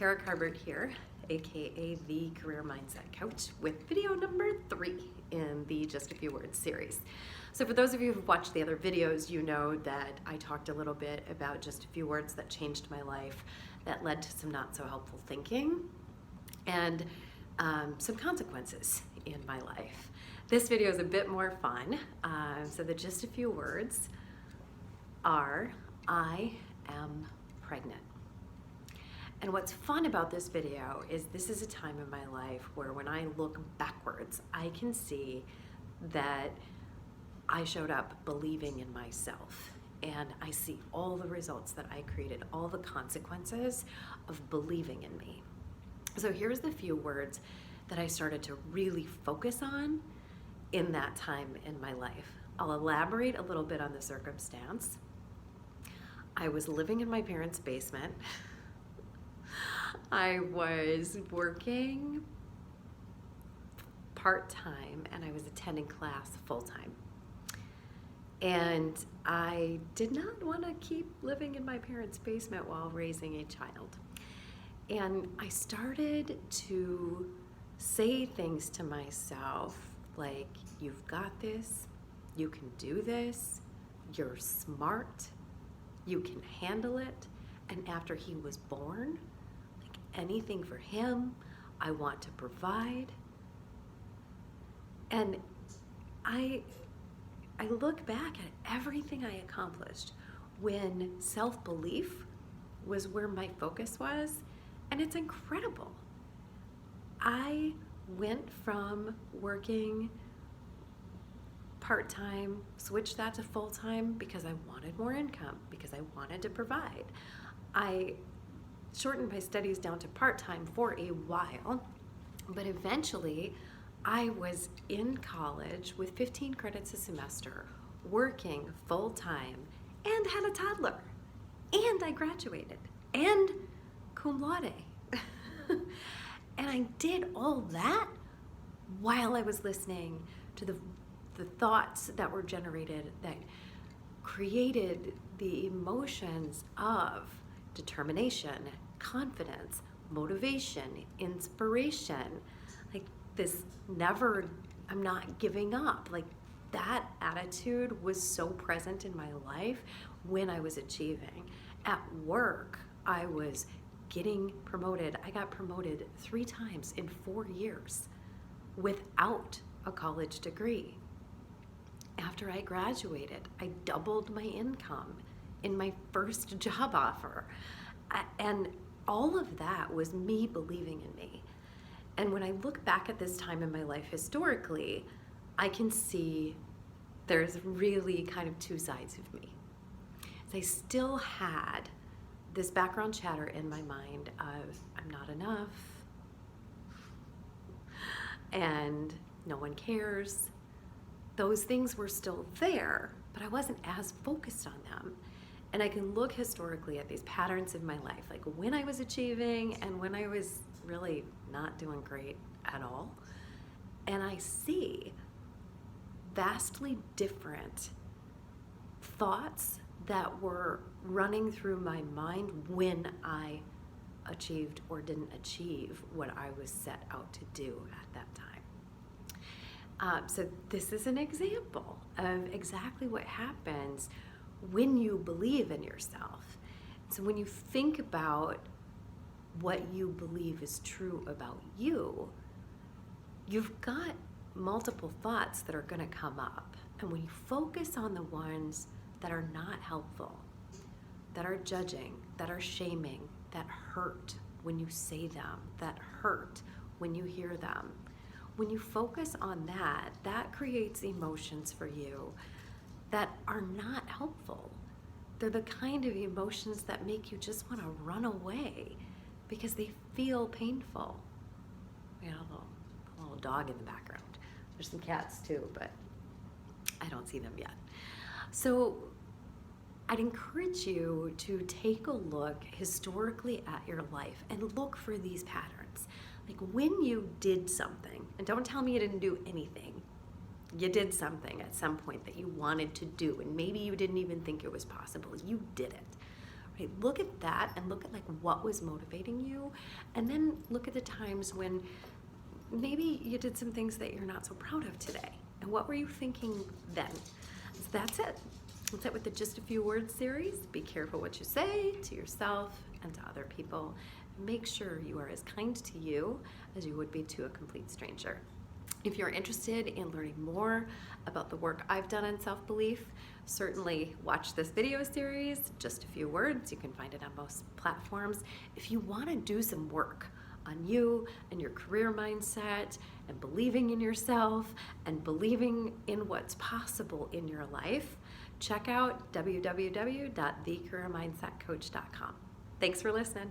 Tara Carbert here, aka the Career Mindset Coach, with video number 3 in the Just a Few Words series. So for those of you who've watched the other videos, you know that I talked a little bit about just a few words that changed my life, that led to some not so helpful thinking, and some consequences in my life. This video is a bit more fun. So the just a few words are, I am pregnant. And what's fun about this video is this is a time in my life where when I look backwards, I can see that I showed up believing in myself. And I see all the results that I created, all the consequences of believing in me. So here's the few words that I started to really focus on in that time in my life. I'll elaborate a little bit on the circumstance. I was living in my parents' basement. I was working part-time and I was attending class full-time. And I did not want to keep living in my parents' basement while raising a child. And I started to say things to myself like, you've got this, you can do this, you're smart, you can handle it. And after he was born, like anything for him, I want to provide. And I look back at everything I accomplished when self-belief was where my focus was, and it's incredible. I went from working part-time, switched that to full-time because I wanted more income, because I wanted to provide. I shortened my studies down to part-time for a while, but eventually I was in college with 15 credits a semester, working full-time, and had a toddler, and I graduated, and cum laude. And I did all that while I was listening to the thoughts that were generated that created the emotions of determination, confidence, motivation, inspiration, like this never, I'm not giving up. Like that attitude was so present in my life when I was achieving. At work, I was getting promoted. I got promoted 3 times in 4 years without a college degree. After I graduated, I doubled my income in my first job offer. And all of that was me believing in me. And when I look back at this time in my life historically, I can see there's really kind of 2 sides of me. I still had this background chatter in my mind of, I'm not enough, and no one cares. Those things were still there, but I wasn't as focused on them. And I can look historically at these patterns in my life, like when I was achieving and when I was really not doing great at all. And I see vastly different thoughts that were running through my mind when I achieved or didn't achieve what I was set out to do at that time. So this is an example of exactly what happens when you believe in yourself. So when you think about what you believe is true about you, you've got multiple thoughts that are going to come up. And when you focus on the ones that are not helpful, that are judging, that are shaming, that hurt when you say them, that hurt when you hear them, when you focus on that, that creates emotions for you that are not helpful. They're the kind of emotions that make you just want to run away because they feel painful. We got a little dog in the background. There's some cats too, but I don't see them yet. So I'd encourage you to take a look historically at your life and look for these patterns. Like when you did something, and don't tell me you didn't do anything. You did something at some point that you wanted to do, and maybe you didn't even think it was possible. You did it, right? Look at that and look at like what was motivating you, and then look at the times when maybe you did some things that you're not so proud of today. And what were you thinking then? So that's it. That's it with the Just a Few Words series. Be careful what you say to yourself and to other people. Make sure you are as kind to you as you would be to a complete stranger. If you're interested in learning more about the work I've done on self-belief, certainly watch this video series, Just a Few Words. You can find it on most platforms. If you want to do some work on you and your career mindset and believing in yourself and believing in what's possible in your life, check out www.thecareermindsetcoach.com. Thanks for listening.